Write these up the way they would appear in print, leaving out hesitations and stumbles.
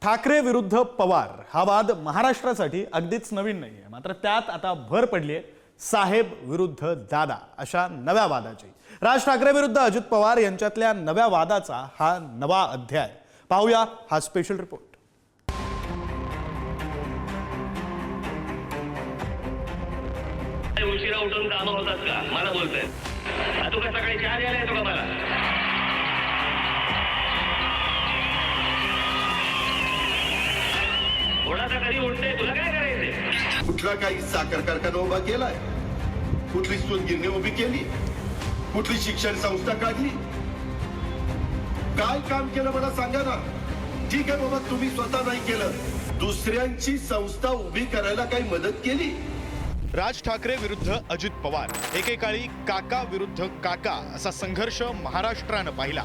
ठाकरे विरुद्ध पवार हा वाद महाराष्ट्रासाठी अगदीच नवीन नाही आहे। मात्र त्यात आता भर पडली आहे साहेब विरुद्ध दादा अशा नव्या वादाची। राज ठाकरे विरुद्ध अजित पवार यांच्यातल्या नव्या वादाचा हा नवा अध्याय। पाहूया हा स्पेशल रिपोर्ट। उशिरा उठून कामं होतात का मला बोलतोय तू का सकाळी चहा द्यायला येतो का मला थोडासा कधी उठते तुला काय करायचंय कुठला काही साखर कारखाना उभा केलाय कुठली सूतगिरणी उभी केली कुठली शिक्षण संस्था काढली काय काम केलं मला सांगा ना। ठीक आहे बाबा तुम्ही स्वतः नाही केलं दुसऱ्यांची संस्था उभी करायला काही मदत केली। राज ठाकरे विरुद्ध अजित पवार एकेकाळी काका विरुद्ध काका असा संघर्ष महाराष्ट्रानं पाहिला।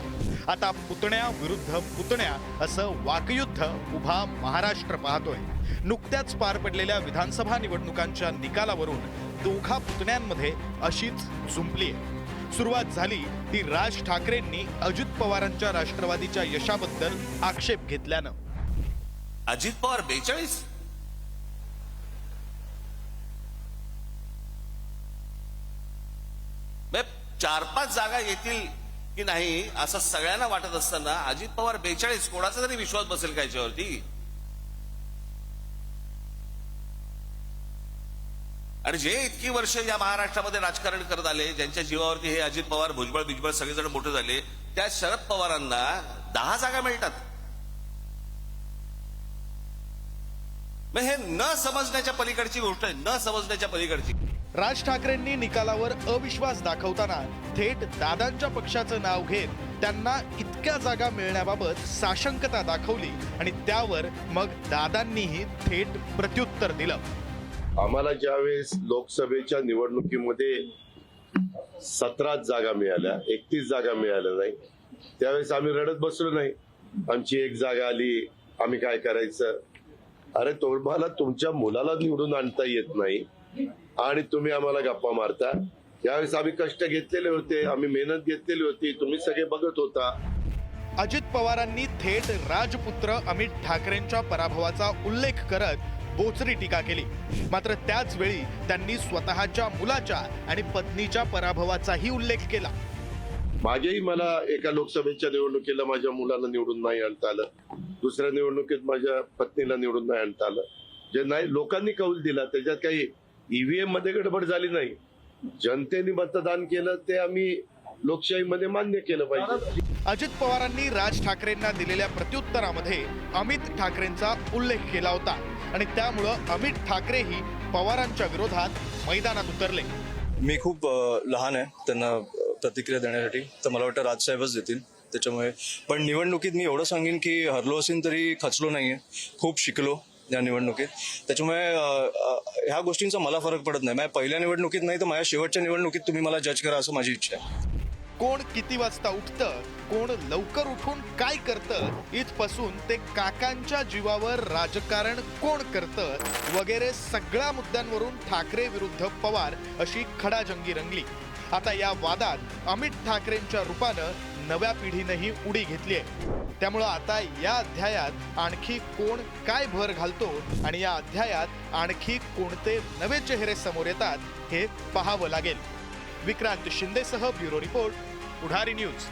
आता पुतण्या विरुद्ध पुतण्या असं वाकयुद्ध उभा महाराष्ट्र पाहतोय। नुकत्याच पार पडलेल्या विधानसभा निवडणुकांच्या निकालावरून दोघा पुतण्यांमध्ये अशीच जुंपली आहे। सुरुवात झाली ती राज ठाकरेंनी अजित पवारांच्या राष्ट्रवादीच्या यशाबद्दल आक्षेप घेतल्यानं। अजित पवार 42 4-5 जागा येतील की नाही असं सगळ्यांना वाटत असताना अजित पवार 42 कोणाचा तरी विश्वास बसेल का याच्यावरती। आणि जे इतकी वर्ष या महाराष्ट्रामध्ये राजकारण करत आले ज्यांच्या जीवावरती हे अजित पवार भुजबळ बिजबळ सगळेजण मोठे झाले त्या शरद पवारांना 10 जागा मिळतात। मग हे न समजण्याच्या पलीकडची गोष्ट आहे, न समजण्याच्या पलीकडची। राज ठाकरेंनी निकालावर अविश्वास दाखवताना थेट दादांच्या पक्षाचं नाव घेत त्यांना इतक्या जागा मिळण्याबाबत साशंकता दाखवली आणि त्यावर मग दादांनीही थेट प्रत्युत्तर दिलं। आम्हाला ज्यावेळेस लोकसभेच्या निवडणुकीमध्ये 17 जागा मिळाल्या 31 जागा मिळाल्या नाही त्यावेळेस आम्ही रडत बसलो नाही। आमची एक जागा आली आम्ही काय करायचं। अरे तुम्हाला तुमच्या मुलाला निवडून आणता येत नाही आणि तुम्ही आम्हाला गप्पा मारता। यावेळेस आम्ही कष्ट घेतलेले होते आम्ही मेहनत घेतलेली होती तुम्ही सगळे बघत होता। अजित पवारांनी थेट राजपुत्र अमित ठाकरेंच्या पराभवाचा उल्लेख करत बोचरी टीका केली। मात्र त्याच वेळी त्यांनी स्वतःच्या मुलाच्या आणि पत्नीच्या पराभवाचाही उल्लेख केला। माझ्याही मला एका लोकसभेच्या निवडणुकीला माझ्या मुलाला निवडून नाही आणता आलं दुसऱ्या निवडणुकीत माझ्या पत्नीला निवडून नाही आणता आलं। जे नाही लोकांनी कौल दिला त्याच्यात काही ईव्हीएम मध्ये गडबड झाली नाही। जनतेने मतदान केलं ते आम्ही लोकशाहीमध्ये मान्य केलं पाहिजे। अजित पवारांनी राज ठाकरेंना दिलेल्या प्रत्युत्तरामध्ये अमित ठाकरेंचा उल्लेख केला होता आणि त्यामुळं अमित ठाकरेही पवारांच्या विरोधात मैदानात उतरले। मी खूप लहान आहे त्यांना प्रतिक्रिया देण्यासाठी तर मला वाटतं राजसाहेबच देतील त्याच्यामुळे। पण निवडणुकीत मी एवढं सांगेन की हरलो असेल तरी खचलो नाहीये खूप शिकलो या निवडणुकीत। त्याच्यामुळे ह्या गोष्टींचा मला फरक पडत नाही। माझ्या पहिल्या निवडणुकीत नाही तर माझ्या शेवटच्या निवडणुकीत तुम्ही मला जज करा असं माझी इच्छा आहे। कोण किती वाजता उठतं कोण लवकर उठून काय करतं इथपासून ते काकांच्या जीवावर राजकारण कोण करतं वगैरे सगळ्या मुद्द्यांवरून ठाकरे विरुद्ध पवार अशी खडाजंगी रंगली। आता या वादात अमित ठाकरेंच्या रूपानं नव्या पिढीनंही उडी घेतली आहे। त्यामुळं आता या अध्यायात आणखी कोण काय भर घालतो आणि या अध्यायात आणखी कोणते नवे चेहरे समोर येतात हे पाहावं लागेल। विक्रांत शिंदेसह ब्युरो रिपोर्ट पुढारी न्यूज।